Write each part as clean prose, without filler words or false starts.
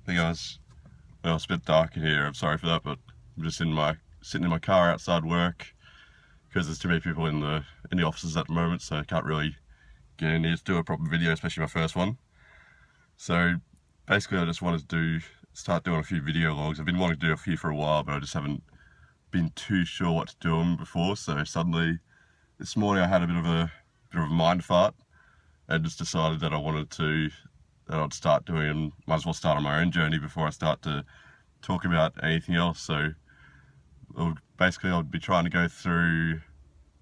think well, it's a bit dark in here. I'm sorry for that, but I'm just sitting in my car outside work because there's too many people in the offices at the moment, so I can't really get in here to do a proper video, especially my first one. So basically, I just wanted to start doing a few video logs. I've been wanting to do a few for a while, but I just haven't been too sure what to do them before. So suddenly, this morning I had a bit of a mind fart and just decided that I'd start doing, might as well start on my own journey before I start to talk about anything else. So basically I'll be trying to go through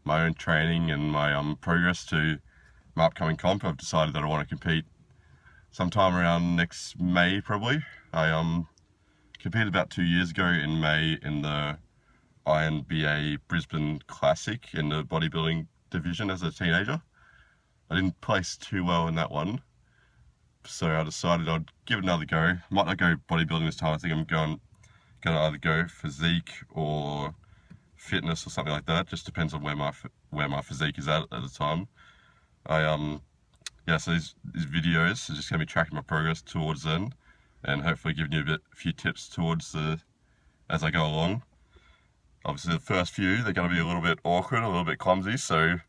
my own training and my progress to my upcoming comp. I've decided that I want to compete sometime around next May probably. I competed about 2 years ago in May in the INBA Brisbane Classic in the bodybuilding division as a teenager. I didn't place too well in that one, so I decided I'd give it another go. Might not go bodybuilding this time. I think I'm gonna either go physique or fitness or something like that. Just depends on where my physique is at the time. So these videos are just gonna be tracking my progress towards then, and hopefully giving you a few tips towards as I go along. Obviously, the first few they're gonna be a little bit awkward, a little bit clumsy, so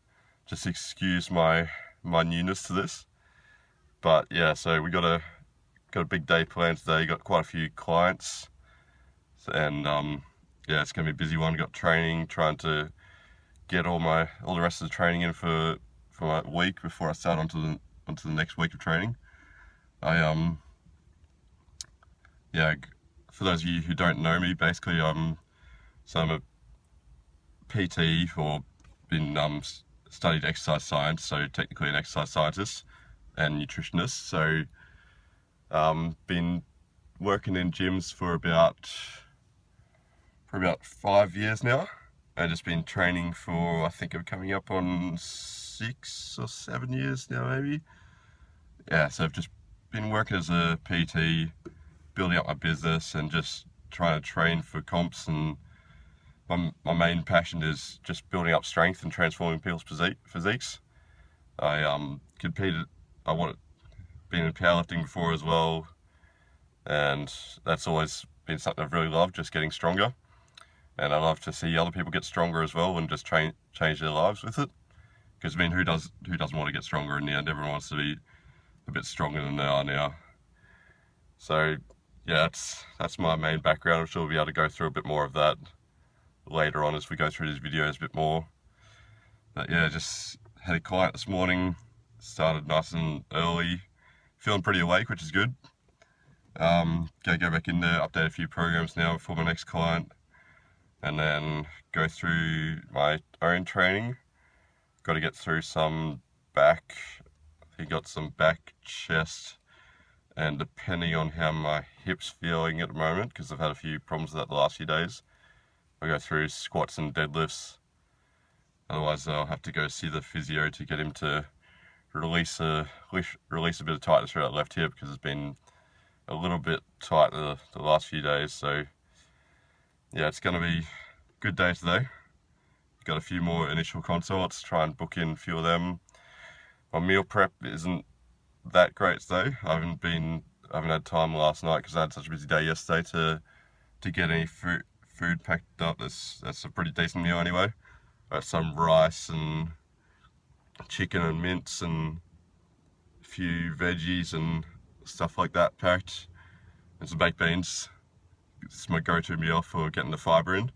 just excuse my newness to this. But yeah, so we got a big day planned today. Got quite a few clients, and yeah, it's gonna be a busy one. Got training, trying to get all the rest of the training in for my week before I start onto the next week of training. Yeah, for those of you who don't know me, basically I'm a PT or been studied exercise science, so technically an exercise scientist and nutritionist. So been working in gyms for about 5 years now, and just been training for, I think I'm coming up on 6 or 7 years now maybe. Yeah, so I've just been working as a PT, building up my business and just trying to train for comps, and my main passion is just building up strength and transforming people's physiques. I competed, been in powerlifting before as well, and that's always been something I've really loved, just getting stronger. And I love to see other people get stronger as well and just change their lives with it. Because I mean, who doesn't want to get stronger in the end? Everyone wants to be a bit stronger than they are now. So yeah, that's my main background. I'm sure we'll be able to go through a bit more of that later on as we go through these videos a bit more. But yeah, just had a client this morning, started nice and early, feeling pretty awake, which is good. Go back in there, update a few programs now for my next client, and then go through my own training. Got to get through some back. I got some back, chest, and depending on how my hip's feeling at the moment, because I've had a few problems with that the last few days, I'll go through squats and deadlifts. Otherwise, I'll have to go see the physio to get him to release a bit of tightness through that left hip, because it's been a little bit tight the last few days. So yeah, it's going to be a good day today. Got a few more initial consults, try and book in a few of them. My meal prep isn't that great today. I haven't had time last night because I had such a busy day yesterday to get any food packed up. That's a pretty decent meal anyway. Got some rice and chicken and mince and a few veggies and stuff like that packed, and some baked beans. This is my go-to meal for getting the fibre in.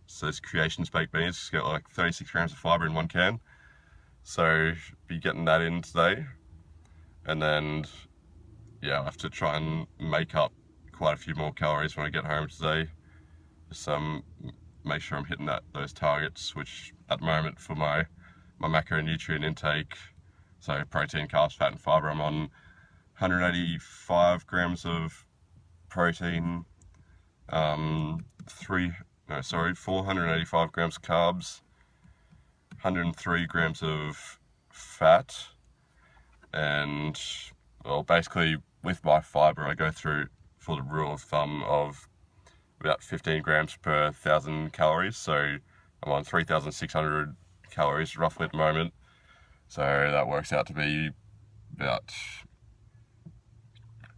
So it's Creations baked beans. It's got like 36 grams of fibre in one can. So be getting that in today. And then yeah, I'll have to try and make up quite a few more calories when I get home today. Just make sure I'm hitting those targets, which at the moment for my macronutrient intake, so protein, carbs, fat and fibre, I'm on 185 grams of protein, 485 grams of carbs, 103 grams of fat, and well, basically with my fibre I go through for the rule of thumb of about 15 grams per 1,000 calories. So I'm on 3,600 calories roughly at the moment. So that works out to be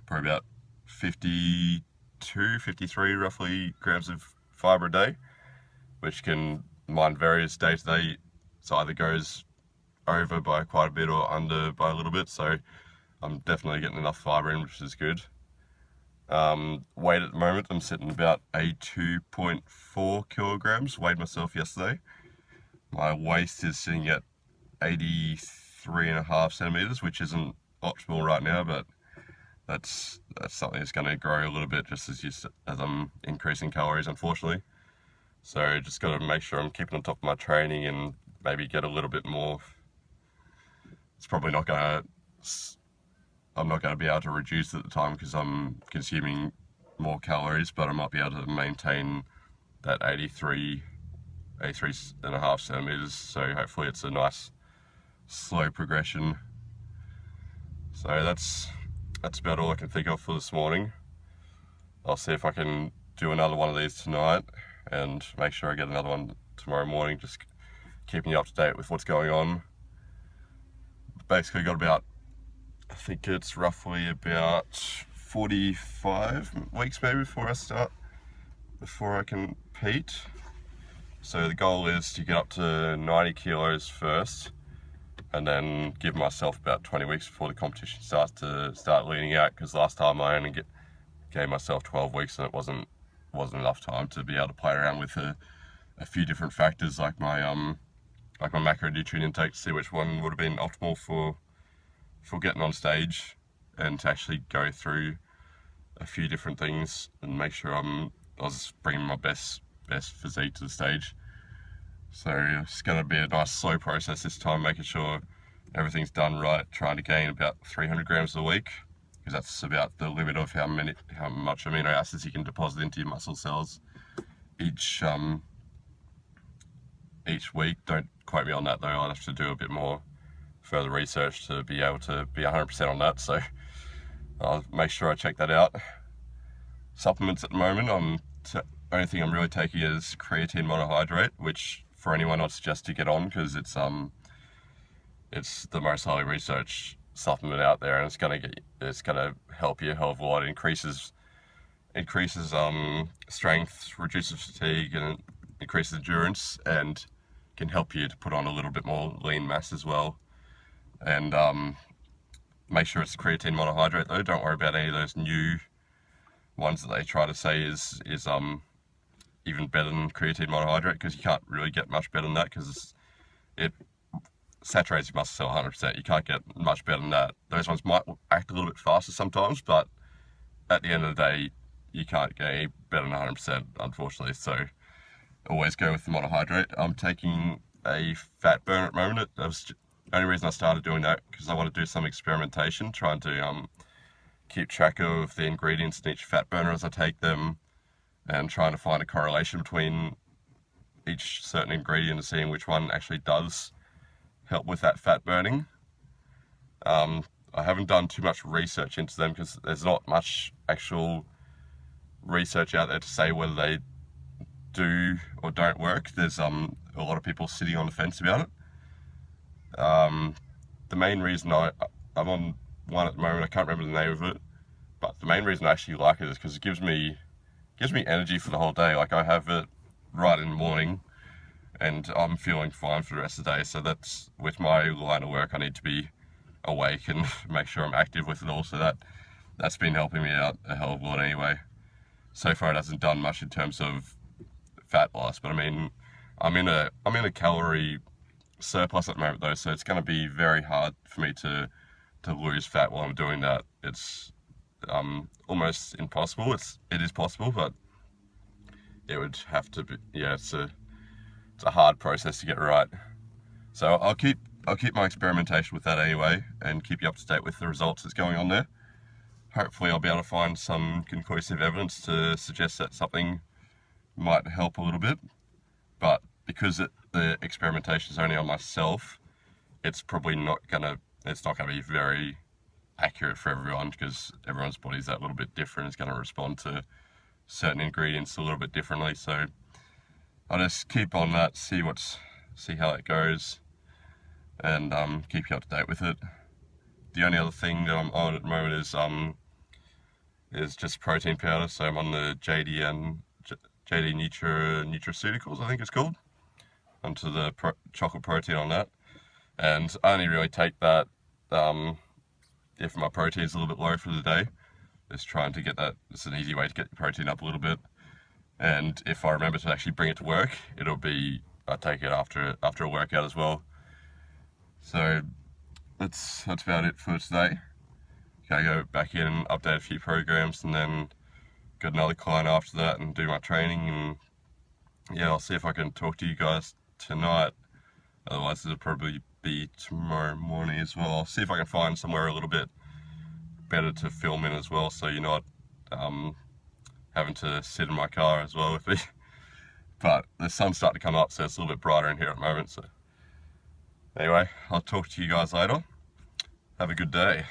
probably about 52, 53 roughly grams of fibre a day, which can mine varies day to day. So either goes over by quite a bit or under by a little bit. So I'm definitely getting enough fibre in, which is good. Weight at the moment, I'm sitting about 82.4 kilograms. Weighed myself yesterday. My waist is sitting at 83.5 centimeters, which isn't optimal right now, but that's something that's going to grow a little bit just as I'm increasing calories, unfortunately. So just got to make sure I'm keeping on top of my training and maybe get a little bit more. It's probably not going to. I'm not going to be able to reduce at the time because I'm consuming more calories, but I might be able to maintain that 83.5 centimeters. So hopefully it's a nice slow progression. So that's about all I can think of for this morning. I'll see if I can do another one of these tonight and make sure I get another one tomorrow morning, just keeping you up to date with what's going on. Basically got about, I think it's roughly about 45 weeks maybe before I compete. So the goal is to get up to 90 kilos first, and then give myself about 20 weeks before the competition starts to start leaning out, because last time I only gave myself 12 weeks and it wasn't enough time to be able to play around with a few different factors like my macronutrient intake to see which one would have been optimal for getting on stage, and to actually go through a few different things and make sure I was bringing my best physique to the stage. So it's going to be a nice slow process this time, making sure everything's done right, trying to gain about 300 grams a week, because that's about the limit of how much amino acids you can deposit into your muscle cells each week. Don't quote me on that though, I'd have to do a bit more further research to be able to be 100% on that, so I'll make sure I check that out. Supplements at the moment, only thing I'm really taking is creatine monohydrate, which for anyone I'd suggest to get on, because it's the most highly researched supplement out there, and it's gonna help you a hell of a lot. It increases strength, reduces fatigue, and increases endurance, and can help you to put on a little bit more lean mass as well. And make sure it's creatine monohydrate though. Don't worry about any of those new ones that they try to say is even better than creatine monohydrate, because you can't really get much better than that, because it saturates your muscle cell 100%. You can't get much better than that. Those ones might act a little bit faster sometimes, but at the end of the day, you can't get any better than 100%, unfortunately. So always go with the monohydrate. I'm taking a fat burner at the moment. That was the only reason I started doing that, because I want to do some experimentation, trying to keep track of the ingredients in each fat burner as I take them, and trying to find a correlation between each certain ingredient and seeing which one actually does help with that fat burning. I haven't done too much research into them, because there's not much actual research out there to say whether they do or don't work. There's a lot of people sitting on the fence about it. The main reason I'm on one at the moment, I can't remember the name of it, but the main reason I actually like it is because it gives me energy for the whole day. Like, I have it right in the morning and I'm feeling fine for the rest of the day. So that's, with my line of work, I need to be awake and make sure I'm active with it all. So that's been helping me out a hell of a lot anyway. So far it hasn't done much in terms of fat loss, but I mean, I'm in a calorie surplus at the moment though, so it's going to be very hard for me to lose fat while I'm doing that. It's almost impossible. It is possible, but it would have to be, it's a hard process to get right. So I'll keep my experimentation with that anyway, and keep you up to date with the results that's going on there. Hopefully I'll be able to find some conclusive evidence to suggest that something might help a little bit, but because the experimentation is only on myself, it's probably not gonna be very accurate for everyone, because everyone's body's that little bit different. It's going to respond to certain ingredients a little bit differently. So I'll just keep on that, see how it goes, and keep you up to date with it. The only other thing that I'm on at the moment is is just protein powder. So I'm on the JD Nutraceuticals, I think it's called, onto the chocolate protein on that. And I only really take that if my protein's a little bit low for the day. Just trying to get that. It's an easy way to get your protein up a little bit. And if I remember to actually bring it to work, I take it after a workout as well. So that's about it for today. Okay, go back in and update a few programs, and then got another client after that and do my training. And yeah, I'll see if I can talk to you guys tonight. Otherwise, it'll probably be tomorrow morning as well. I'll see if I can find somewhere a little bit better to film in as well, so you're not having to sit in my car as well with me. But the sun's starting to come up, so it's a little bit brighter in here at the moment. So anyway, I'll talk to you guys later. Have a good day.